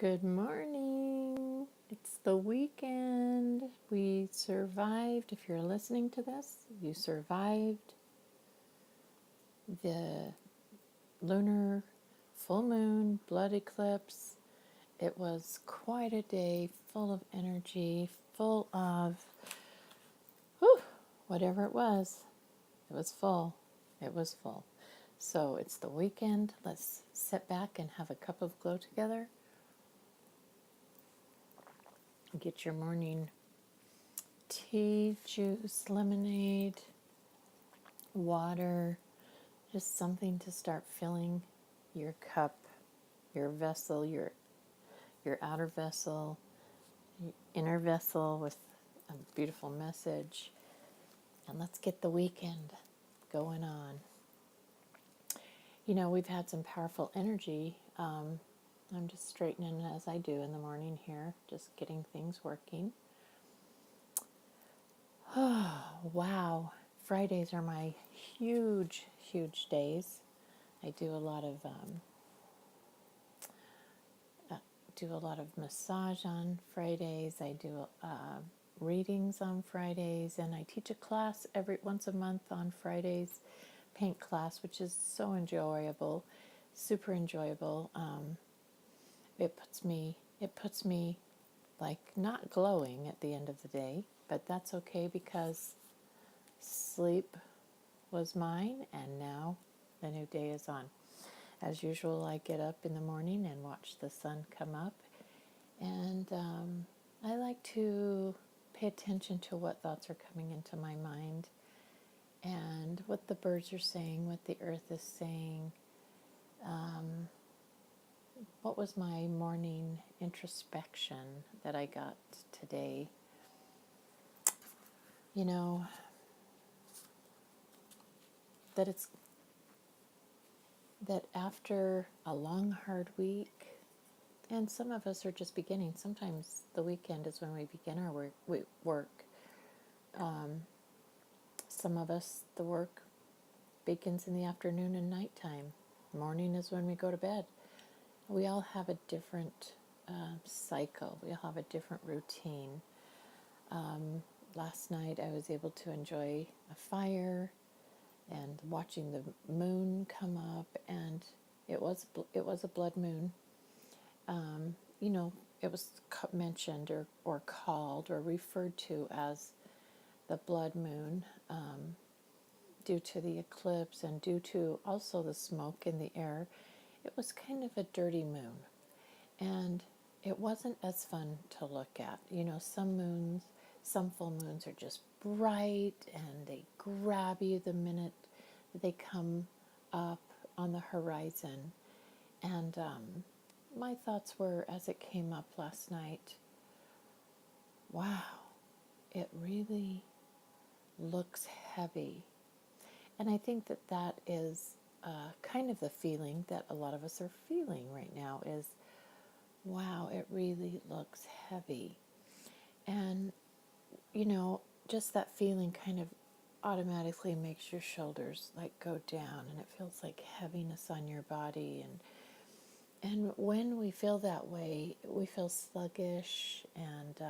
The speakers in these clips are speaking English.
Good morning. It's the weekend. We survived. If you're listening to this, you survived the lunar full moon blood eclipse. It was quite a day, full of energy, full of whew, whatever it was. It was full. It was full. So it's the weekend. Let's sit back and have a cup of glow together. Get your morning tea, juice, lemonade, water, just something to start filling your cup, your vessel, your outer vessel, your inner vessel with a beautiful message. And let's get the weekend going on. You know, we've had some powerful energy. I'm just straightening as I do in the morning here, just getting things working. Wow. Fridays are my huge, huge days. I do a lot of massage on Fridays. I do readings on Fridays, and I teach a class every once a month on Fridays, paint class, which is so enjoyable, super enjoyable. It puts me like not glowing at the end of the day, but that's okay because sleep was mine, and now the new day is on. As usual, I get up in the morning and watch the sun come up, and I like to pay attention to what thoughts are coming into my mind and what the birds are saying, what the earth is saying. What was my morning introspection that I got today? You know, that it's that after a long, hard week, and some of us are just beginning. Sometimes the weekend is when we begin our work. Some of us, the work begins in the afternoon and nighttime. Morning is when we go to bed. We all have a different cycle. We all have a different routine. Last night I was able to enjoy a fire and watching the moon come up, and it was a blood moon. You know, it was mentioned or called or referred to as the blood moon, due to the eclipse and due to also the smoke in the air. It was kind of a dirty moon, and it wasn't as fun to look at. You know, some full moons are just bright and they grab you the minute they come up on the horizon. And my thoughts were, as it came up last night, wow, it really looks heavy. And I think that that is kind of the feeling that a lot of us are feeling right now is, wow, it really looks heavy. And, you know, just that feeling kind of automatically makes your shoulders like go down, and it feels like heaviness on your body. And when we feel that way, we feel sluggish, and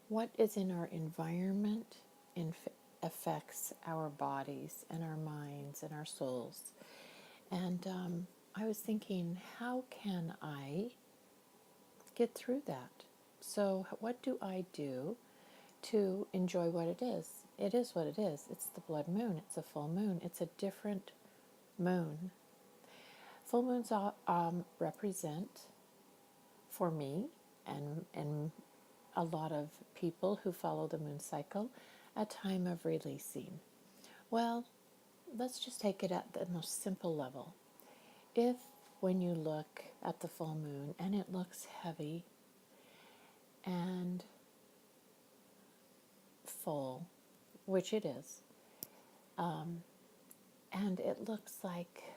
what is in our environment affects our bodies and our minds and our souls. And I was thinking, how can I get through that? So, what do I do to enjoy what it is? It is what it is. It's the blood moon. It's a full moon. It's a different moon. Full moons represent, for me and a lot of people who follow the moon cycle, a time of releasing. Well, let's just take it at the most simple level. If when you look at the full moon and it looks heavy and full, which it is, and it looks like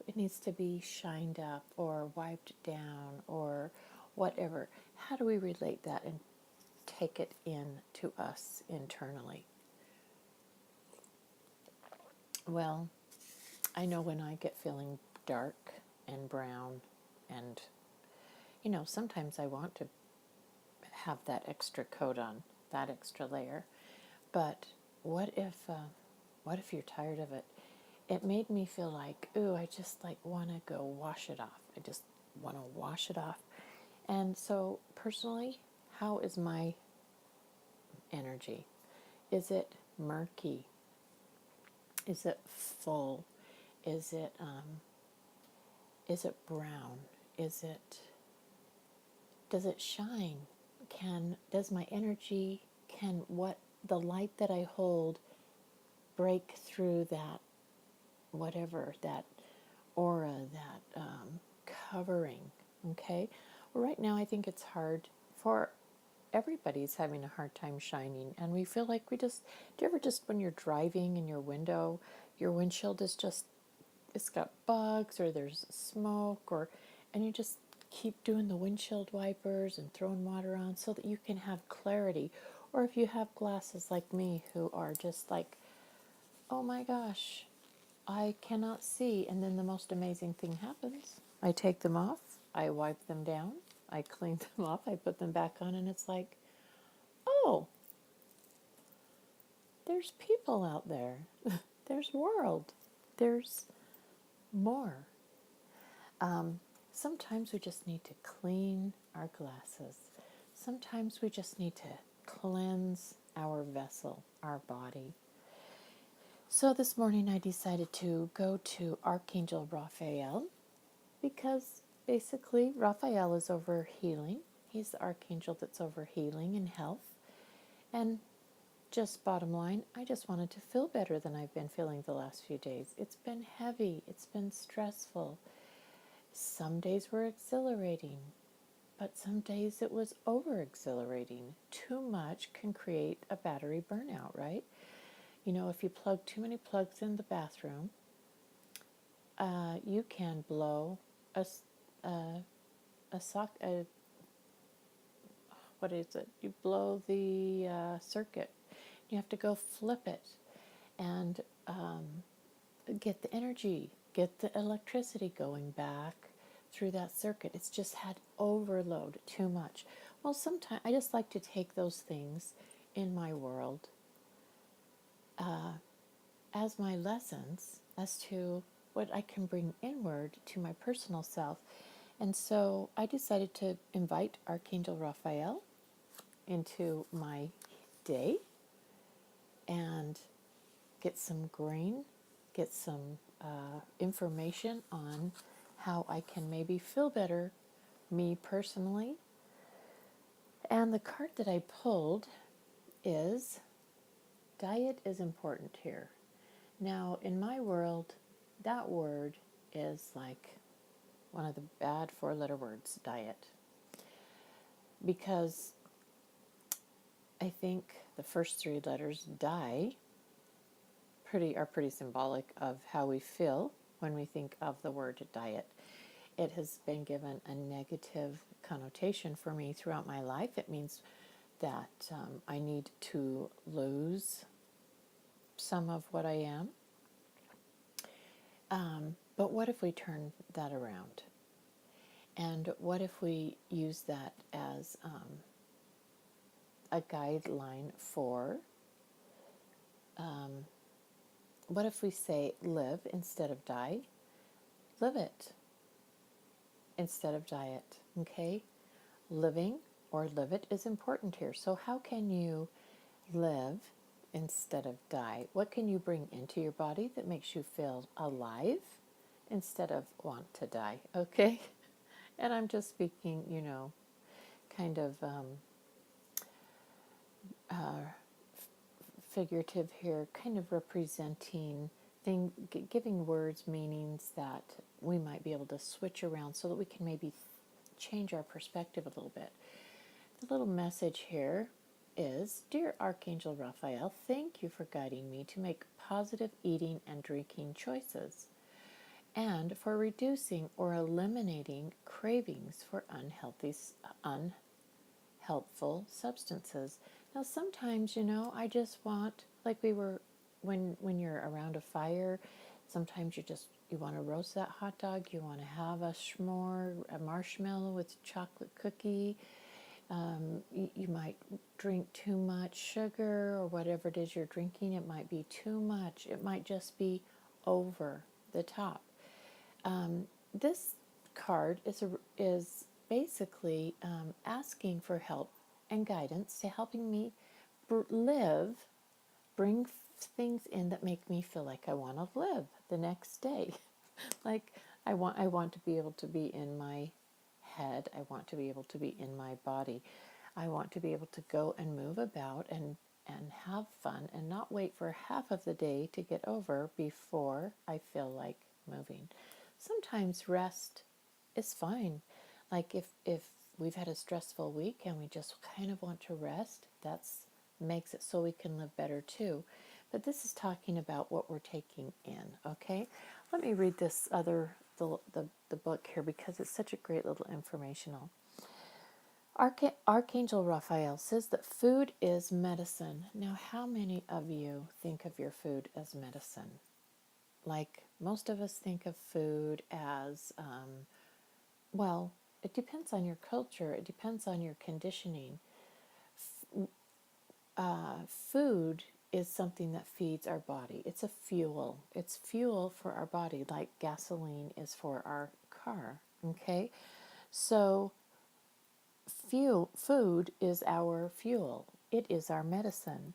it needs to be shined up or wiped down or whatever, how do we relate that and take it in to us internally? Well, I know when I get feeling dark and brown and sometimes I want to have that extra coat on, that extra layer. But what if, what if you're tired of it? It made me feel like, ooh, I just like want to go wash it off. I just want to wash it off. And so, personally, how is my energy? Is it murky? Is it full? Is it brown? Does it shine? Does my energy, can what the light that I hold break through that, whatever, that aura, that covering? Okay. Well, right now I think it's hard for everybody's having a hard time shining, and we feel like do you ever just, when you're driving in your windshield is just, it's got bugs, or there's smoke, and you just keep doing the windshield wipers and throwing water on so that you can have clarity. Or if you have glasses like me who are just like, oh my gosh, I cannot see. And then the most amazing thing happens. I take them off, I wipe them down, I clean them off, I put them back on, and it's like, oh, there's people out there. There's world. There's more. Sometimes we just need to clean our glasses. Sometimes we just need to cleanse our vessel, our body. So this morning I decided to go to Archangel Raphael, because basically Raphael is over healing. He's the archangel that's over healing and health. And just bottom line, I just wanted to feel better than I've been feeling the last few days. It's been heavy. It's been stressful. Some days were exhilarating, but some days it was over exhilarating. Too much can create a battery burnout, right? If you plug too many plugs in the bathroom, you can blow a socket. What is it? You blow the circuit. You have to go flip it and get the energy, get the electricity going back through that circuit. It's just had overload, too much. Well, sometimes I just like to take those things in my world as my lessons as to what I can bring inward to my personal self. And so I decided to invite Archangel Raphael into my day and get some grain, get some information on how I can maybe feel better, me personally. And the card that I pulled is diet is important here. Now, in my world, that word is like one of the bad four-letter words, diet. Because I think the first three letters, die, are pretty symbolic of how we feel when we think of the word diet. It has been given a negative connotation for me throughout my life. It means that I need to lose some of what I am. But what if we turn that around? And what if we use that as a guideline for, what if we say live instead of die? Live it instead of diet, okay? Living or live it is important here. So how can you live instead of die? What can you bring into your body that makes you feel alive instead of want to die, okay? And I'm just speaking, kind of figurative here, kind of representing giving words meanings that we might be able to switch around so that we can maybe change our perspective a little bit. The little message here is, Dear Archangel Raphael, thank you for guiding me to make positive eating and drinking choices, and for reducing or eliminating cravings for unhelpful substances. Now, sometimes, I just want, like we were, when you're around a fire, sometimes You want to roast that hot dog. You want to have a s'more, a marshmallow with chocolate cookie. You might drink too much sugar or whatever it is you're drinking. It might be too much. It might just be over the top. This card is basically asking for help and guidance to helping me bring things in that make me feel like I want to live the next day. Like I want to be able to be in my head. I want to be able to be in my body. I want to be able to go and move about and have fun and not wait for half of the day to get over before I feel like moving. Sometimes rest is fine. Like if we've had a stressful week and we just kind of want to rest, that's makes it so we can live better too. But this is talking about what we're taking in, okay? Let me read this the book here because it's such a great little informational. Archangel Raphael says that food is medicine. Now, how many of you think of your food as medicine? Like most of us think of food as, well, it depends on your culture. It depends on your conditioning. Food is something that feeds our body. It's a fuel. It's fuel for our body, like gasoline is for our car. Okay? So, food is our fuel, it is our medicine.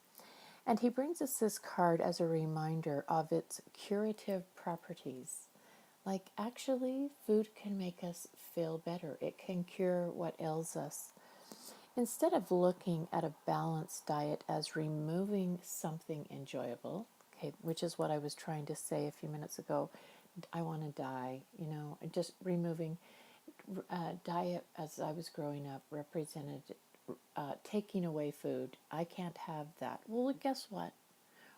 And he brings us this card as a reminder of its curative properties. Like, actually, food can make us feel better, it can cure what ails us. Instead of looking at a balanced diet as removing something enjoyable, okay, which is what I was trying to say a few minutes ago, I want to die, just removing diet as I was growing up represented taking away food. I can't have that. Well, guess what?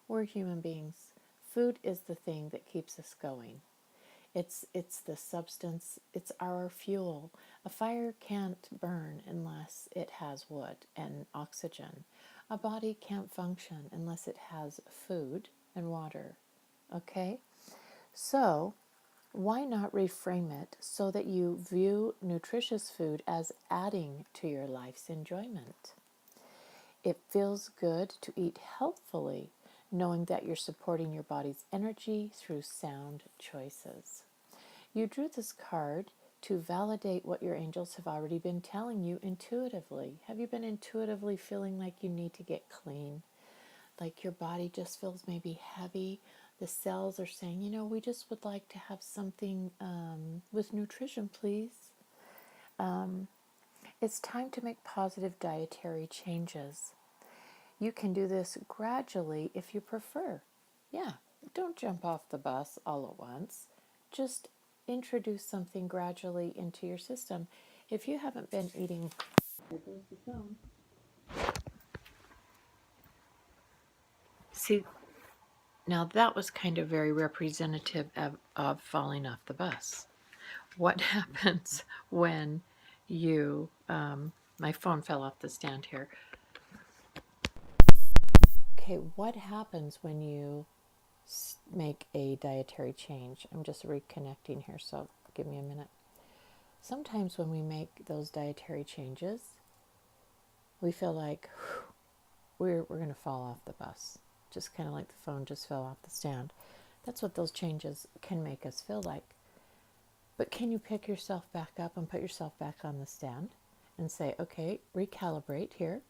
We're human beings. Food is the thing that keeps us going. It's the substance, it's our fuel. A fire can't burn unless it has wood and oxygen. A body can't function unless it has food and water. Okay? So, why not reframe it so that you view nutritious food as adding to your life's enjoyment? It feels good to eat healthfully, knowing that you're supporting your body's energy through sound choices. You drew this card to validate what your angels have already been telling you intuitively. Have you been intuitively feeling like you need to get clean? Like your body just feels maybe heavy? The cells are saying, we just would like to have something with nutrition, please. It's time to make positive dietary changes. You can do this gradually if you prefer. Yeah, don't jump off the bus all at once. Just introduce something gradually into your system. If you haven't been eating... There goes the phone. See, now that was kind of very representative of falling off the bus. What happens when you... my phone fell off the stand here. Okay, what happens when you make a dietary change? I'm just reconnecting here, so give me a minute. Sometimes when we make those dietary changes, we feel like we're going to fall off the bus, just kind of like the phone just fell off the stand. That's what those changes can make us feel like. But can you pick yourself back up and put yourself back on the stand and say, okay, recalibrate here.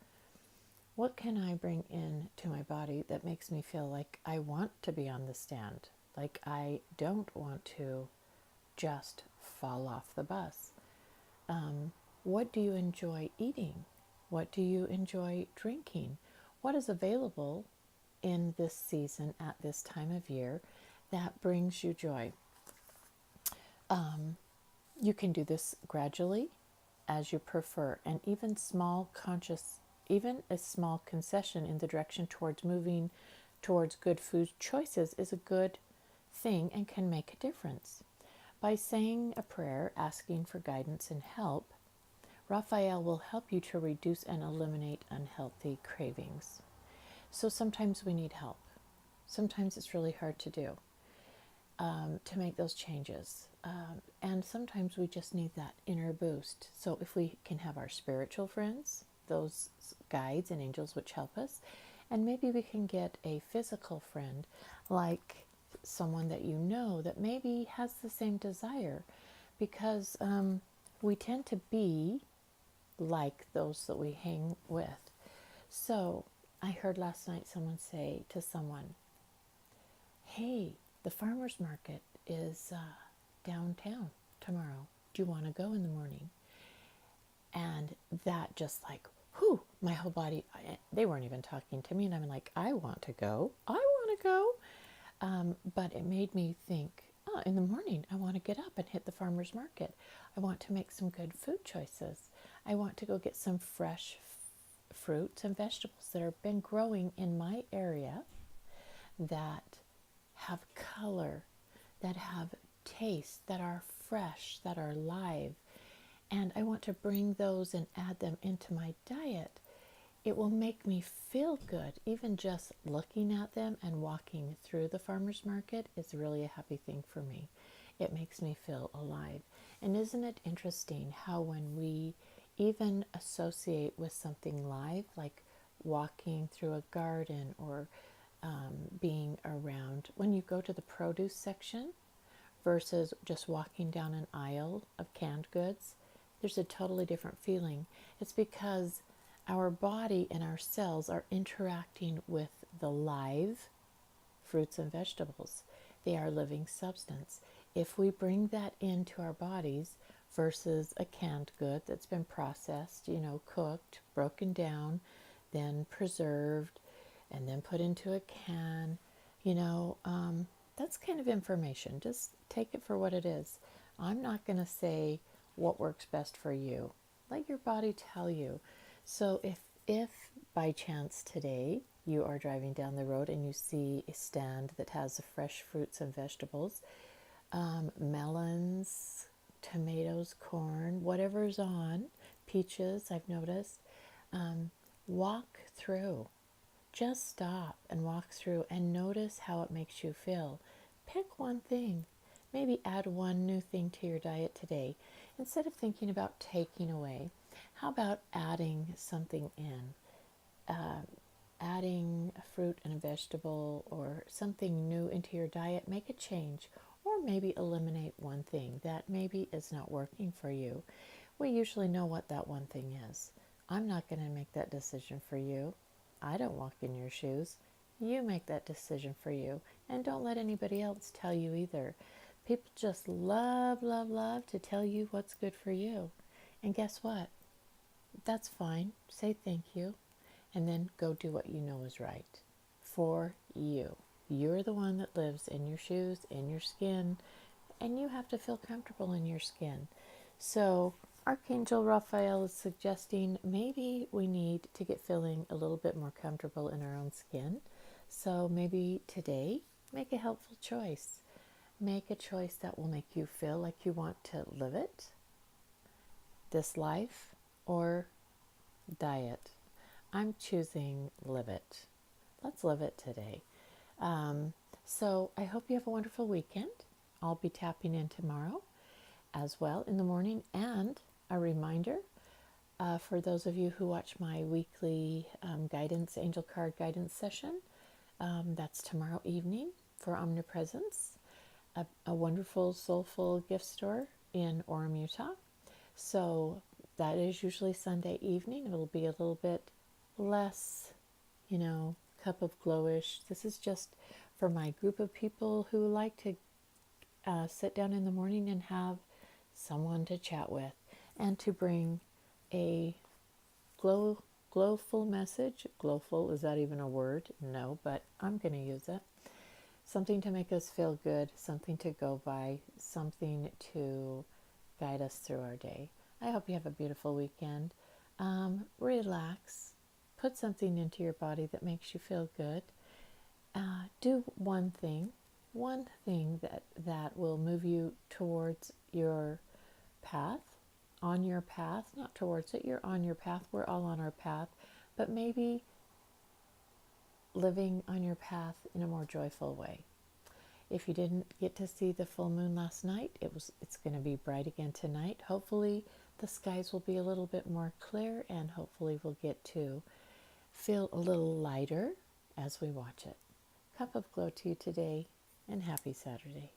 What can I bring in to my body that makes me feel like I want to be on the stand? Like I don't want to just fall off the bus. What do you enjoy eating? What do you enjoy drinking? What is available in this season at this time of year that brings you joy? You can do this gradually as you prefer, and even a small concession in the direction towards moving towards good food choices is a good thing and can make a difference. By saying a prayer asking for guidance and help, Raphael will help you to reduce and eliminate unhealthy cravings. So sometimes we need help. Sometimes it's really hard to do. to make those changes. And sometimes we just need that inner boost. So if we can have our spiritual friends, those guides and angels which help us, and maybe we can get a physical friend, like someone that you know that maybe has the same desire, because we tend to be like those that we hang with. So I heard last night someone say to someone, hey, the farmer's market is downtown tomorrow. Do you want to go in the morning? And that just like, whew, my whole body, they weren't even talking to me. And I'm like, I want to go. I want to go. But it made me think, oh, in the morning, I want to get up and hit the farmer's market. I want to make some good food choices. I want to go get some fresh fruits and vegetables that have been growing in my area that have color, that have taste, that are fresh, that are live. And I want to bring those and add them into my diet. It will make me feel good. Even just looking at them and walking through the farmer's market is really a happy thing for me. It makes me feel alive. And isn't it interesting how when we even associate with something live, like walking through a garden or being around, when you go to the produce section versus just walking down an aisle of canned goods, there's a totally different feeling. It's because our body and our cells are interacting with the live fruits and vegetables. They are living substance. If we bring that into our bodies versus a canned good that's been processed, cooked, broken down, then preserved, and then put into a can, that's kind of information. Just take it for what it is. I'm not going to say what works best for you. Let your body tell you. So if by chance today you are driving down the road and you see a stand that has fresh fruits and vegetables, melons, tomatoes, corn, whatever's on, peaches, I've noticed, walk through. Just stop and walk through and notice how it makes you feel. Pick one thing. Maybe add one new thing to your diet today. Instead of thinking about taking away, how about adding something in? Adding a fruit and a vegetable or something new into your diet, make a change. Or maybe eliminate one thing that maybe is not working for you. We usually know what that one thing is. I'm not going to make that decision for you. I don't walk in your shoes. You make that decision for you. And don't let anybody else tell you either. People just love, love, love to tell you what's good for you. And guess what? That's fine. Say thank you. And then go do what you know is right for you. You're the one that lives in your shoes, in your skin, and you have to feel comfortable in your skin. So Archangel Raphael is suggesting maybe we need to get feeling a little bit more comfortable in our own skin. So maybe today, make a helpful choice. Make a choice that will make you feel like you want to live it, this life, or diet. I'm choosing live it. Let's live it today. So I hope you have a wonderful weekend. I'll be tapping in tomorrow as well in the morning. And a reminder for those of you who watch my weekly guidance, angel card guidance session, that's tomorrow evening for Omnipresence, a wonderful, soulful gift store in Orem, Utah. So that is usually Sunday evening. It'll be a little bit less, cup of glowish. This is just for my group of people who like to sit down in the morning and have someone to chat with and to bring a glowful message. Glowful, is that even a word? No, but I'm going to use it. Something to make us feel good, something to go by, something to guide us through our day. I hope you have a beautiful weekend. Relax. Put something into your body that makes you feel good. Do one thing that will move you towards your path, on your path, not towards it, you're on your path, we're all on our path, but maybe living on your path in a more joyful way. If you didn't get to see the full moon last night, it's going to be bright again tonight. Hopefully the skies will be a little bit more clear, and hopefully we'll get to feel a little lighter as we watch it. Cup of Glow to you today, and happy Saturday.